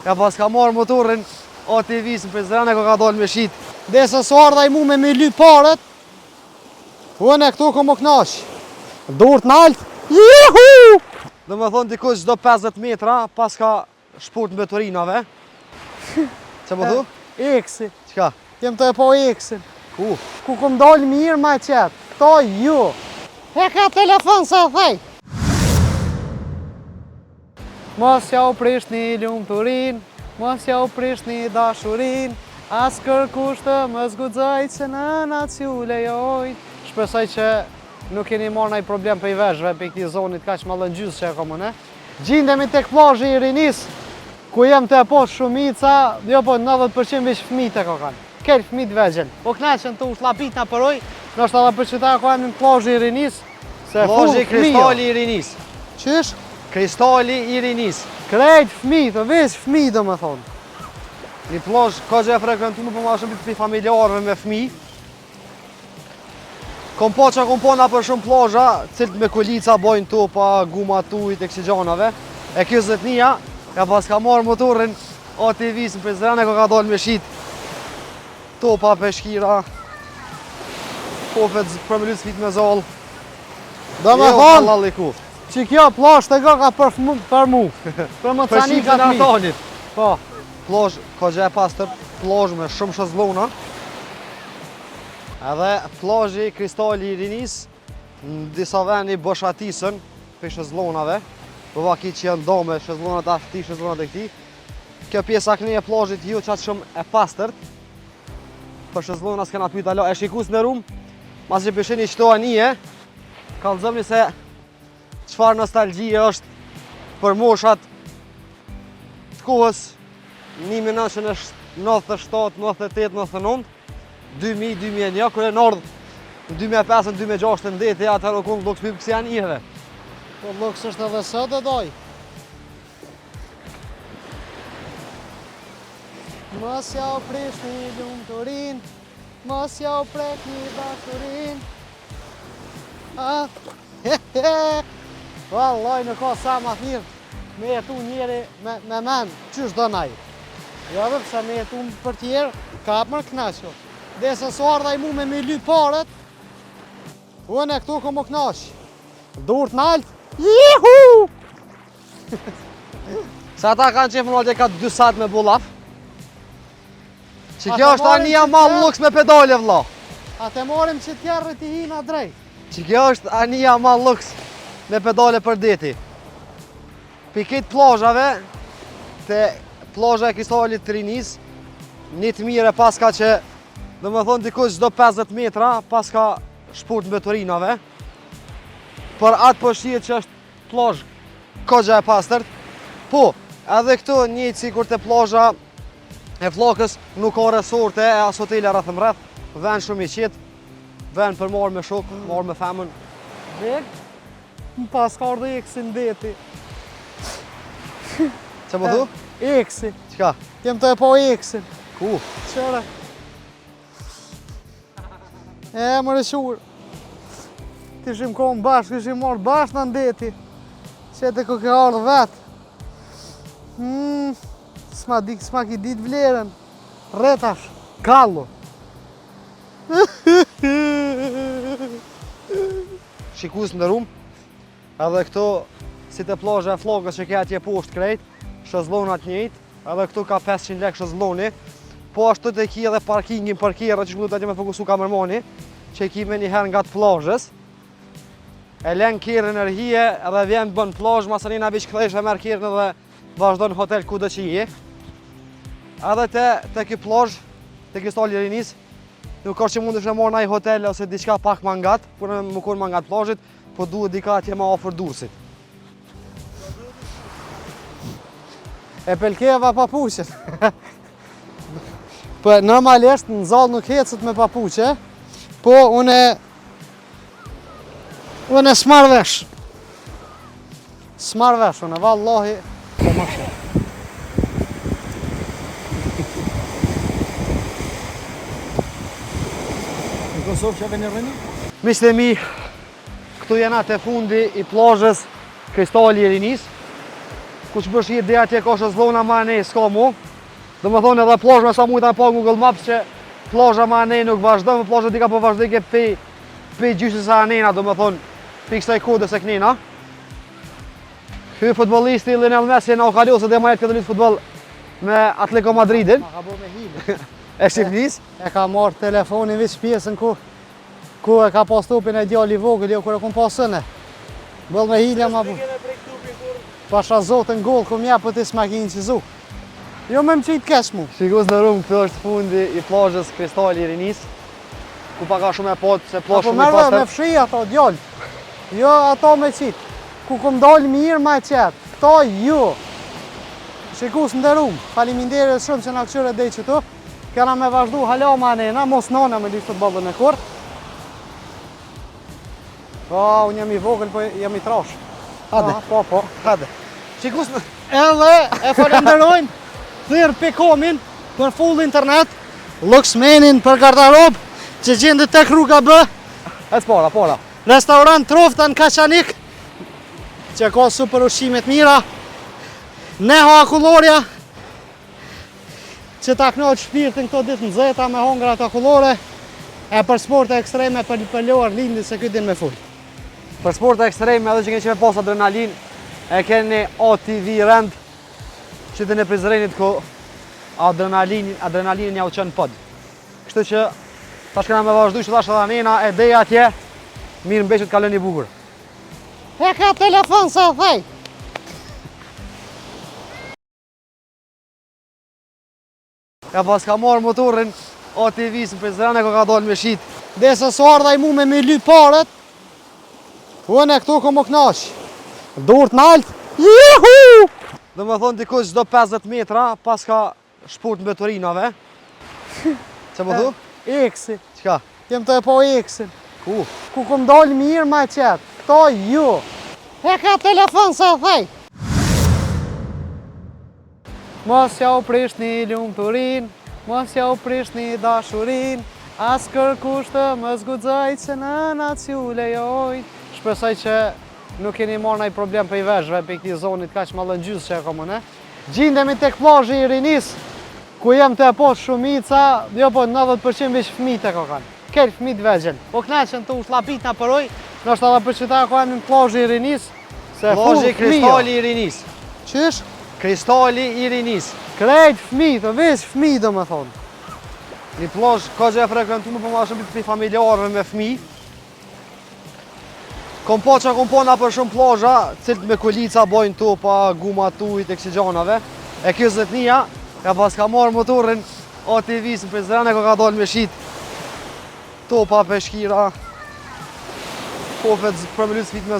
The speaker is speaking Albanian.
Ja pas ka marrë motorin ATV-sën për zrene ko ka dalë me shit. Desa së ardha i mu me lyp paret, unë e këtu ko më knash. Durt nalt, juhu! Dhe me thonë dikush çdo 50 metra pas ka shpurt në betorinave. Që më thu? Eksi. Qka? Jem të e po eksin. Ku? Ku këm dalë mirë ma qetë. Këto ju. E ka telefon se thej. Mos ja u prish një lumëturin, mos ja u prish një dashurin, as kërkush të më zgudzaj që në naciu lejoj. Shpresoj që nuk keni marrë nëjë problem për i veshve për këti zonit ka që më lëngjys që e komune. Gjindemi tek plazhi i Rinis, ku jem të e poshtë shumica, jo po 90% vish fëmijët e ko kanë. Kërë fëmijët vegjel. Po knaqen të u shlapit në përoj, nështë edhe për qëta ko emin plazhi i Rinis, se Plazhi Kristali i Rinis. Qysh? Kristali i Rinis. Krejt fëmijët, veç fëmijët do me thonë. Një plazh ka që e frekventuar për ma shumë për familjarëve me fëmijë. Kom po na për shumë plazha, cilët me kolica bojnë topa, guma tujt e kësi gjanave. E kjo zëtnia, ja pas ka marrë motorin ATV-sën për zrene ko ka dalë me shit. Topa, peshkira, pofet për me lutë me zallë. Do me thonë, që kjo plazh të ka për mu. Për më cani ka të mi. Po. Plazh ka gjë e pastër, plazh me shumë shëzllona. Edhe plazhi Kristali i Rinis, në disa veni bëshatisën për shëzllonave. Përva ki që janë dome, shëzllonat ashti, shëzllonat e këti. Kjo pjesa këni e plazhit ju qatë shumë e pastërt. Për shëzllona s'kena pyta la, e shikus në rumë, mas që pëshini qëto anije, kallëzëmni se qëfar nostalgjie është për moshat të kohës 1997, 98, 99, 2000, 2001, kërë e nordë në 2005, 2006, 2010, atër o kënë lukës për kësi janë njëve. Po lukës është edhe sot e doj. Mos ja u prish një lumëturin, mos ja u prek një dashurin. Vallaj, në ka sa ma thirë me jetu njeri me men, qysh do naj. Jo dhe pëse me jetu për tjerë, ka mërë knasho. Desa së ardha i mu me lyp paret, unë e këtu ko më knash. Durt nalt, juhu! Se ata kanë qefë në altë e ka 2 sat me bulaf. Që kjo është anija ma luks me pedale vla. A te morim që tjerë të hina drejt. Që kjo është anija ma luks me pedale për deti. Për këtë plazhave, të plazha e Kristalit të Rinis, një të mire pas ka që, dhe me thonë dikush çdo 50 metra, pas ka shpurt në betorinave. Për atë përshiet që është plazh kogja e pastërt. Po, edhe këtu njëjtë sikur të plazha e Flakës nuk ka resorte e as hotele rreth mreth, vend shumë i qetë, vend për marrë me shok, marrë me femën. Vek, më pas ka ardhe eksin deti. Që më thu? Eksi. Qka? Jem të e po eksin. Ku? Qëre? E më rëshur. Kishim kohën bashkë, kishim marrë bashkë në ndeti. Qete ku ke ardhë vetë. S'ma ki ditë vlerën. Retash, kallo. Shikus në rumë, edhe këto si të plazha e Flakës që ke atje poshtë krejt, shëzllonat njëjtë, edhe këtu ka 500 lek shëzlloni, po ashtu të ki edhe parkingin parkera që shkudu të me fokusu kamermani, që ki me njëherë nga të plazhës, e len kjerë energie edhe vjen të bën plazh, masanina vish këthesh e merë kjerën edhe vazhdo në hotel ku dhe që je. Edhe të ki plazh, të Kristali i Rinis, nuk është që mundesh me marrë naj hotel ose diçka pak mangat, kur më kur mangat plazhit, po duhet dika atje ma afër Durrësit. E pelkeva papuqen. Po normalisht në zallë nuk hecet me papuqe, po unë s'marr vesh. S'marr vesh, unë vallahi po më shumë. Në Kosovë që veni rëni? Miqtë e mi, këtu jena të fundi i plazhës Kristali i Rinis. ku që bësh jetë dhe atje ka shëzlona ma ne, s'ka mu. Dhe më thonë edhe plazh me sa mujta pa Google Maps që plazha ma ne nuk vazhdo, më plazha dika po vazhdojke pe gjysës e anena, do më thonë, pe kësaj kodës e knina. Ky futbollisti Lionel Messi na u kalu se dhe ma jetë këtë lutë futbol me Atletico Madridin. Ma ka bo me hile. E Shqipnis. E ka marrë telefonin veç pjesën ku e ka pas tupin e djali vogël, jo kur e kun pasëne. Bëll me hile ma bu. Pasha zotën gol, ku mja për të s'makin që zu. Jo me më qitë kesh mu. Shikus në rrugë, këtë është fundi i plazhës Kristal i Rinis, ku pa ka shumë e potë, se plazh Apo shumë i merë pastër. me fshi ato djallë. Jo ato me qitë. Ku kum dalë mirë ma qetë. Këto jo. Shikus ndërum. Faleminderit shumë që na këshyre dhe që tu. Kena me vazhdu hala ma nena, mos nona me lishtë futbollin e kur. Po, unë jam i vogël, po jam i trash. Hade. Po. Hade. Shikus në... Edhe e falenderojnë thirr Pekomin për full internet, Luxmenin për gardarob që gjendet tek rruga B, E s'para. restorant Trofta në Kaçanik që ka super ushqime të mira, Neho Akullorja që ta knoq shpirtin këto ditë nxehta me hongra të akullore, e për sporte ekstreme për luar lindi se këtë din me full. Për sporte ekstreme edhe që keni që me pas adrenalin, e keni OTV Rend, që të në Prizrenit ku adrenalinin ja u qënë pod. Kështu që, tash kena me vazhdu që tash edhe nena e deja atje, mirë mbeqët kalën i bukur. E ka telefon se thej. Ja pas ka marrë motorin OTV-s në Prizren ku ka dalë me shit. Dhe se së ardha i mu me ly paret, unë e këtu ku më knaq. Durt nalt, juhu! Dhe me thonë dikush çdo 50 metra pas ka shpurt në beturinave. Që më thu? Eksi, Qka? jem të e po eksin. Ku? Ku kum dalë mirë ma qetë, këto ju. E ka telefon se thej. Mos ja u prish një lumëturin, mos ja u prish një dashurin, as kërkush të më zgudzajt se nëna t'ju lejojnë. Shpresoj që nuk keni marrë ndonjë problem për i veshëve për këtij zonit kaq mallëngjys që e kam unë. Gjindemi tek plazhi i Rinis, ku jem të e poshtë shumica, jo po 90% veç fëmijët e kanë. Kel fëmijët vegjël. Po knaqen të ushllapit na përoj, nështë edhe për qëta ka emrin plazhi i Rinis, se full Plazhi Kristali i Rinis. Qysh? Kristali i Rinis. Krejt fëmijë, veç fëmijë do me thonë. Një plazh ka që e frekuentuar për ma shumë për familjarëve me fëmijë. Kom po na për shumë plazha, cilët me kolica bojnë topa, guma tujt e kësi gjanave. E kjo zëtnia, ja pas ka marrë motorin OTV-s në Prizren ku ka dalë me shit topa, peshkira, kofet për me lutë spit me